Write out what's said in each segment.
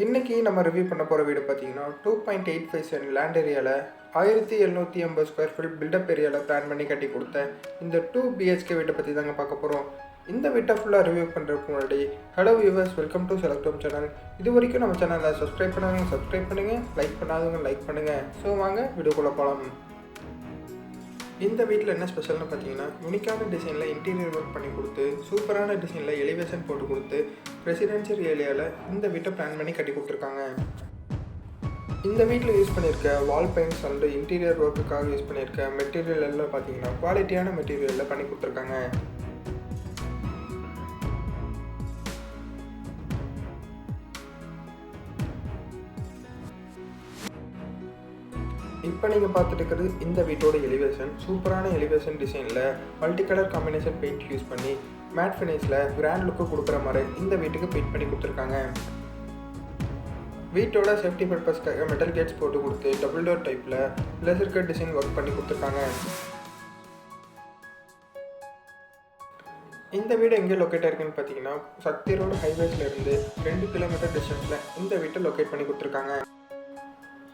இன்னைக்கு நம்ம ரிவ்யூ பண்ண போகிற வீடு பார்த்தீங்கன்னா 2.85 சென்ட் லேண்ட் ஏரியாவில் 1780 ஸ்கொயர் ஃபீட் பில்டப் ஏரியாவில் பிளான் பண்ணி கட்டி கொடுத்த இந்த 2 பிஹெச்கே வீட்டை பற்றி தாங்க பார்க்க போகிறோம். இந்த வீட்டை ஃபுல்லாக ரிவ்யூ பண்ணுறதுக்கு முன்னாடி hello viewers, welcome to select channel. இது வரைக்கும் நம்ம சேனலை சப்ஸ்கிரைப் பண்ணுங்கள், லைக் பண்ணாதவங்க லைக் பண்ணுங்கள். ஸோ வாங்க வீடியோக்குள்ளே போகலாம். இந்த வீட்டில் என்ன ஸ்பெஷல்னு பார்த்தீங்கன்னா, யூனிக்கான டிசைனில் இன்டீரியர் ஒர்க் பண்ணி கொடுத்து, சூப்பரான டிசைனில் எலிவேஷன் போட்டு கொடுத்து, ரெசிடென்ஷியல் ஏரியாவில் இந்த வீட்டை பிளான் பண்ணி கட்டி கொடுத்துருக்காங்க. இந்த வீட்டில் யூஸ் பண்ணியிருக்க வால் பெயிண்ட்ஸ் அண்ட் இன்டீரியர் ஒர்க்குக்காக யூஸ் பண்ணியிருக்க மெட்டீரியல் எல்லாம் பார்த்தீங்கன்னா குவாலிட்டியான மெட்டீரியலில் பண்ணி கொடுத்துருக்காங்க. இப்போ நீங்கள் பார்த்துட்டு இருக்கிறது இந்த வீட்டோட எலிவேஷன். சூப்பரான எலிவேஷன் டிசைனில் multi colour combination paint use பண்ணி மேட் ஃபினிஷில் கிராண்ட் லுக்கு கொடுக்குற மாதிரி இந்த வீட்டுக்கு பெயிண்ட் பண்ணி கொடுத்துருக்காங்க. வீட்டோட சேஃப்டி பர்பஸ்க்காக மெட்டல் கேட்ஸ் போட்டு கொடுத்து டபுள் டோர் டைப்பில் லேசர் கட் டிசைன் ஒர்க் பண்ணி கொடுத்துருக்காங்க. இந்த வீடு எங்கே லொக்கேட் ஆயிருக்குன்னு பார்த்தீங்கன்னா, சக்தி ரோடு ஹைவேஸ்லேருந்து 2 கிலோமீட்டர் டிஸ்டன்ஸில் இந்த வீட்டை லொக்கேட் பண்ணி கொடுத்துருக்காங்க.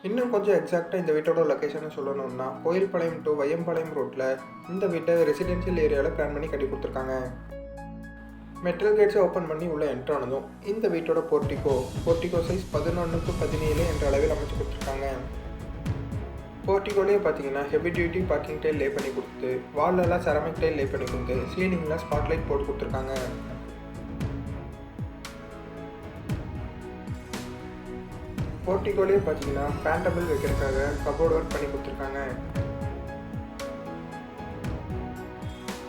இன்னும் கொஞ்சம் எக்ஸாக்டாக இந்த வீட்டோட லொக்கேஷனை சொல்லணும்னா, கோயில்பாளையம் டு வையம்பாளையம் ரோட்டில் இந்த வீட்டை ரெசிடென்ஷியல் ஏரியாவில் பிளான் பண்ணி கட்டி கொடுத்துருக்காங்க. மெட்டல் கேட்ஸை ஓப்பன் பண்ணி உள்ளே என்ட்ரு ஆனதும் இந்த வீட்டோட போர்ட்டிகோ சைஸ் 11x17 என்ற அளவில் அமைச்சு கொடுத்துருக்காங்க. போர்ட்டிகோலேயே பார்த்தீங்கன்னா ஹெவி டியூட்டி பார்க்கிங் டைல் லே பண்ணி கொடுத்து, வால்லெல்லாம் செராமிக் டைல் லே பண்ணி கொடுத்து, சீலிங்கில் ஸ்பாட்லைட் போட்டு கொடுத்துருக்காங்க. போர்ட்டிகோலேயே பார்த்தீங்கன்னா பேண்டபிள் வைக்கிறதுக்காக கபோர்டு ஒர்க் பண்ணி கொடுத்துருக்காங்க.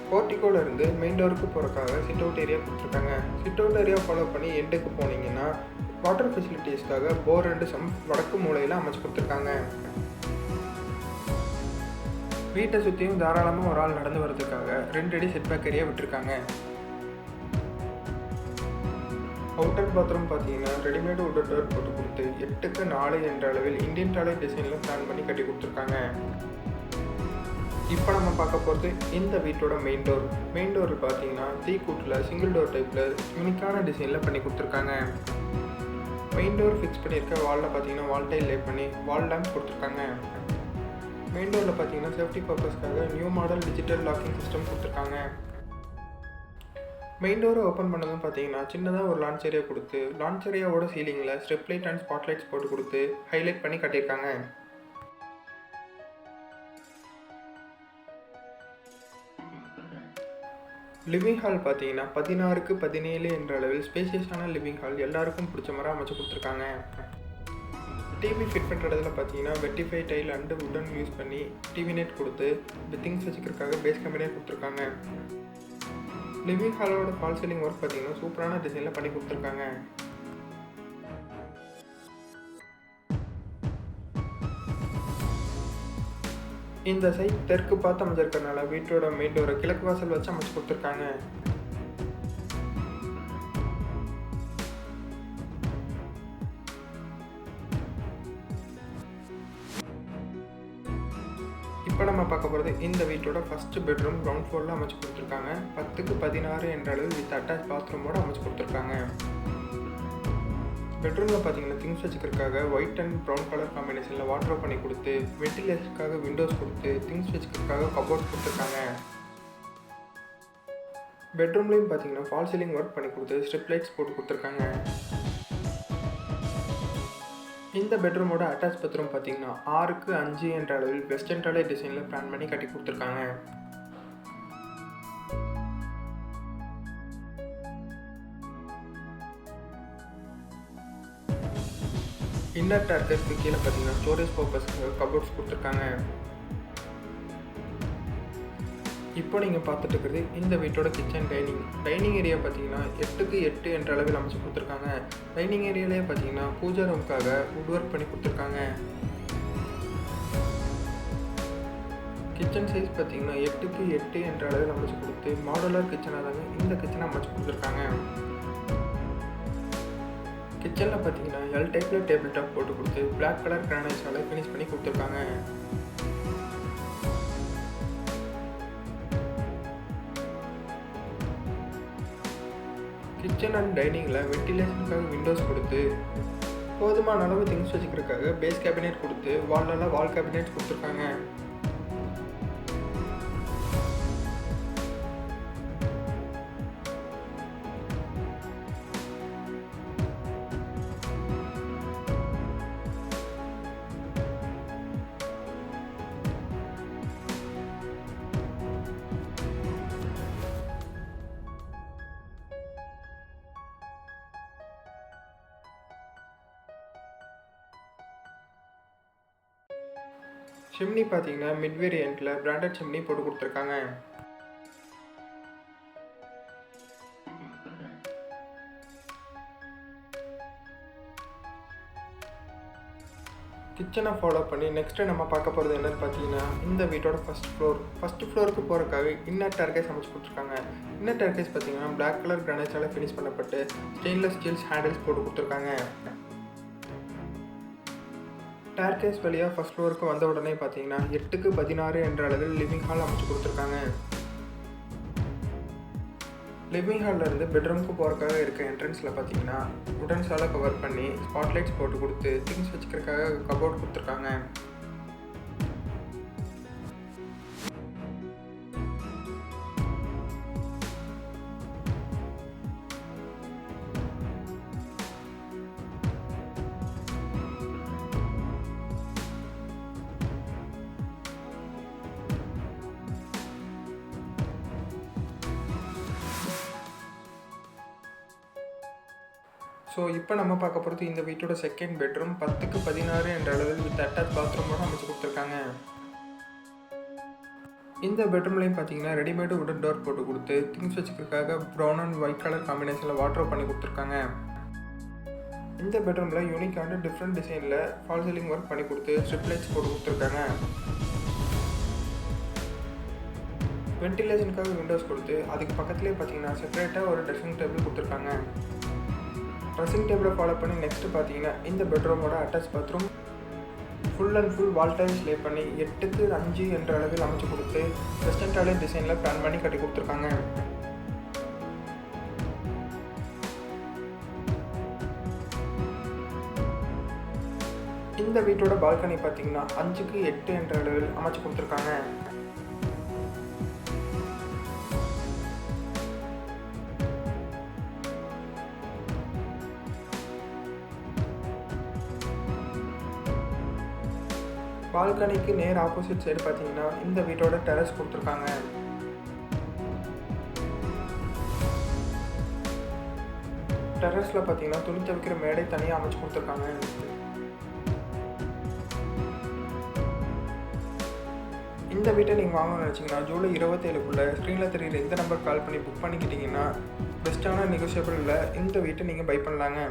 போர்ட்டிகோல இருந்து மெயின் டோருக்கு போகிறக்காக சிட் அவுட் ஏரியா கொடுத்துருக்காங்க. சிட் அவுட் ஏரியா ஃபாலோ பண்ணி எண்டுக்கு போனீங்கன்னா வாட்டர் ஃபெசிலிட்டிஸ்க்காக போர் அண்ட் சம்ப் வடக்கு மூலையில் அமைச்சு கொடுத்துருக்காங்க. வீட்டை சுற்றியும் தாராளமாக ஒரு ஆள் நடந்து வர்றதுக்காக 2 அடி செட்பேக் ஏரியா விட்டுருக்காங்க. அவுட்டர் பாத்ரூம் பார்த்தீங்கன்னா ரெடிமேட் உட் டோர் போட்டு கொடுத்து 8x4 என்ற அளவில் இந்தியன் டாய்லெட் டிசைனில் பிளான் பண்ணி கட்டி கொடுத்துருக்காங்க. இப்போ நம்ம பார்க்க போகிறது இந்த வீட்டோட மெயின் டோர் பார்த்தீங்கன்னா தீக்கூட்டில் சிங்கிள் டோர் டைப்பில் யூனிக்கான டிசைனில் பண்ணி கொடுத்துருக்காங்க. மெயின் டோர் ஃபிக்ஸ் பண்ணியிருக்க வாலில் பார்த்தீங்கன்னா வால் டைல் லே பண்ணி வால் லேம்ப் கொடுத்துருக்காங்க. மெயின் டோரில் பார்த்தீங்கன்னா சேஃப்டி பர்பஸ்க்காக new model digital locking system கொடுத்துருக்காங்க. மெயின் டோரை ஓப்பன் பண்ணதும் பார்த்தீங்கன்னா சின்னதாக ஒரு லான்ச் ஏரியா கொடுத்து, லான்ச் ஏரியாவோட சீலிங்கில் strip light and spot lights போட்டு கொடுத்து ஹைலைட் பண்ணி கட்டியிருக்காங்க. லிவிங் ஹால் பார்த்தீங்கன்னா 16x17 என்ற அளவில் ஸ்பேசியஸான லிவிங் ஹால் எல்லாருக்கும் பிடிச்ச மாதிரி அமைச்சு கொடுத்துருக்காங்க. டிவி ஃபிட் பண்ணுறதுல பார்த்தீங்கன்னா வெட்டிஃபை டைல் அண்டு உடன் யூஸ் பண்ணி டிவி நெட் கொடுத்து திங்ஸ் வச்சுக்கிறதுக்காக பேஸ் கேபினெட் கொடுத்துருக்காங்க. லிவிங் ஹாலோட ஃபால் சீலிங் ஒர்க் பார்த்தீங்கன்னா சூப்பரான டிசைனில் பண்ணி கொடுத்துருக்காங்க. இந்த சைட் தெற்கு பார்த்து அமைஞ்சிருக்கறனால வீட்டோட மெயின் டோரை கிழக்கு வாசல் வச்சு அமைச்சு கொடுத்துருக்காங்க. இப்போ நம்ம பார்க்க போகிறது இந்த வீட்டோட ஃபஸ்ட்டு பெட்ரூம் கிரவுண்ட் ஃப்ளோரில் அமைச்சு கொடுத்துருக்காங்க. 10x16 என்ற அளவில் வித் அட்டாச் பாத்ரூமோடு அமைச்சு கொடுத்துருக்காங்க. பெட்ரூமில் பார்த்தீங்கன்னா திங்ஸ் வச்சுக்கிறதுக்காக ஒயிட் அண்ட் ப்ரௌன் கலர் காம்பினேஷனில் வாட்ரோப் பண்ணி கொடுத்து, வென்டிலேஷனுக்காக விண்டோஸ் கொடுத்து, திங்ஸ் வச்சுக்கிறதுக்காக கபோர்ட் கொடுத்துருக்காங்க. பெட்ரூம்லேயும் பார்த்தீங்கன்னா ஃபால் சீலிங் ஒர்க் பண்ணி கொடுத்து ஸ்ட்ரிப் லைட்ஸ் போட்டு கொடுத்துருக்காங்க. இந்த பெட்ரூமோட அட்டாச் பாத்ரூம் பார்த்தீங்கன்னா 6x5 என்ற அளவில் வெஸ்டர்ன் டாய்லெட் டிசைனில் பிளான் பண்ணி கட்டி கொடுத்துருக்காங்க. இன்னர் டார்கஸ்க்கு கீழே பார்த்தீங்கன்னா ஸ்டோரேஜ் பர்பஸ்க்கு கபோர்ட்ஸ் கொடுத்துருக்காங்க. இப்போ நீங்கள் பார்த்துட்டு இருக்கிறது இந்த வீட்டோட கிச்சன் டைனிங் ஏரியா பார்த்தீங்கன்னா 8x8 என்ற அளவில் அமைச்சு கொடுத்துருக்காங்க. டைனிங் ஏரியாலேயே பார்த்தீங்கன்னா பூஜா ரூமுக்காக வுட் ஒர்க் பண்ணி கொடுத்துருக்காங்க. கிச்சன் சைஸ் பார்த்தீங்கன்னா 8x8 என்ற அளவில் அமைச்சு கொடுத்து மாடுலர் கிச்சனாக தாங்க இந்த கிச்சனை அமைச்சு கொடுத்துருக்காங்க. கிச்சனில் பார்த்தீங்கன்னா எல் டைப்பில் டேபிள் டாப் போட்டு கொடுத்து பிளாக் கலர் கிரானைட்ஸால் ஃபினிஷ் பண்ணி கொடுத்துருக்காங்க. கிச்சன் அண்ட் டைனிங்கில் வென்டிலேஷனுக்காக விண்டோஸ் கொடுத்து போதுமான அளவு திங்ஸ் வச்சுக்கிறதுக்காக பேஸ் கேபினெட் கொடுத்து வால்லெல்லாம் வால் கேபினெட் கொடுத்துருக்காங்க. சிம்னி பார்த்தீங்கன்னா மிட் வேரியண்ட்டில் பிராண்டட் சிம்னி போட்டு கொடுத்துருக்காங்க. கிச்சனை ஃபாலோ பண்ணி நெக்ஸ்ட்டு நம்ம பார்க்க போகிறது என்னன்னு பார்த்தீங்கன்னா இந்த வீட்டோட ஃபஸ்ட் ஃப்ளோருக்கு போகிறக்காக இன்னர் டேர்கேஸ் அமைச்சு கொடுத்துருக்காங்க. இன்னர் டேர்கேஸ் பார்த்தீங்கன்னா பிளாக் கலர் கிரானைட்ஸால் ஃபினிஷ் பண்ணப்பட்டு ஸ்டெயின்லெஸ் ஸ்டீல்ஸ் ஹேண்டில்ஸ் போட்டு கொடுத்துருக்காங்க. ஸ்டேர்கேஸ் வழியாக ஃபஸ்ட் ஃப்ளோருக்கு வந்த உடனே பார்த்தீங்கன்னா 8x16 என்ற அளவில் லிவிங் ஹால் அமைச்சு கொடுத்துருக்காங்க. லிவிங் ஹாலில் இருந்து பெட்ரூமுக்கு போகிறக்காக இருக்க என்ட்ரன்ஸில் பார்த்தீங்கன்னா உடன்ஸால் கவர் பண்ணி ஸ்பாட்லைட்ஸ் போட்டு கொடுத்து திங்ஸ் வச்சுக்கிறதுக்காக கபோர்ட் கொடுத்துருக்காங்க. ஸோ இப்போ நம்ம பார்க்க போகிறது இந்த வீட்டோட செகண்ட் பெட்ரூம் 10x16 என்ற அளவில் வித் அட்டாச் பாத்ரூமோட அமைச்சு கொடுத்துருக்காங்க. இந்த பெட்ரூம்லையும் பார்த்தீங்கன்னா ரெடிமேடு உடன் டோர் போட்டு கொடுத்து திங்ஸ் வச்சுக்கிறதுக்காக ப்ரௌன் அண்ட் ஒயிட் கலர் காம்பினேஷனில் வாட்ரோப் பண்ணி கொடுத்துருக்காங்க. இந்த பெட்ரூமில் யூனிக்கான டிஃப்ரெண்ட் டிசைனில் ஃபால் சீலிங் ஒர்க் பண்ணி கொடுத்து ஸ்ட்ரிப் லைட்ஸ் போட்டு கொடுத்துருக்காங்க. வென்டிலேஷனுக்காக விண்டோஸ் கொடுத்து அதுக்கு பக்கத்துலேயே பார்த்தீங்கன்னா செப்பரேட்டாக ஒரு ட்ரெஸ்ஸிங் டேபிள் கொடுத்துருக்காங்க. ட்ரெஸ்ஸிங் டேபிளை ஃபாலோ பண்ணி நெக்ஸ்ட்டு பார்த்தீங்கன்னா இந்த பெட்ரூமோட attach bathroom full and full wall tiles lay பண்ணி 8x5 என்ற அளவில் அமைச்சு கொடுத்து வெஸ்டர்ன் டாய்லெட் டிசைனில் பிளான் பண்ணி கட்டி கொடுத்துருக்காங்க. இந்த வீட்டோட பால்கனி பார்த்தீங்கன்னா 5x8 என்ற அளவில் அமைச்சு கொடுத்துருக்காங்க. பால்கனிக்கு நேர் ஆப்போசிட் சைடு பார்த்தீங்கன்னா இந்த வீட்டோட டெரஸ் கொடுத்துருக்காங்க. டெரஸில் பார்த்தீங்கன்னா துணி துவைக்கிற மேடை தனியாக அமைச்சு கொடுத்துருக்காங்க. இந்த வீட்டை நீங்கள் வாங்கணும்னு நினச்சிங்கன்னா ஜூலை 27க்குள்ளே ஸ்க்ரீனில் தெரியுற இந்த நம்பர் கால் பண்ணி புக் பண்ணிக்கிட்டிங்கன்னா பெஸ்ட்டான நெகோசியபிளில் இந்த வீட்டை நீங்கள் பை பண்ணலாங்க.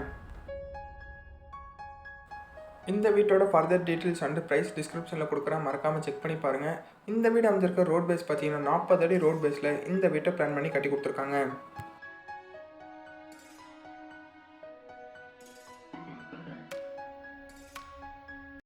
இந்த வீட்டோட ஃபர்தர் டீட்டெயில்ஸ் அண்ட் ப்ரைஸ் டிஸ்கிரிப்ஷனில் கொடுக்குறேன், மறக்காமல் செக் பண்ணி பாருங்கள். இந்த வீடு அமைஞ்சிருக்க ரோட் பேஸ் பார்த்தீங்கன்னா 40 அடி ரோட் பேஸில் இந்த வீட்டை பிளான் பண்ணி கட்டி கொடுத்துருக்காங்க.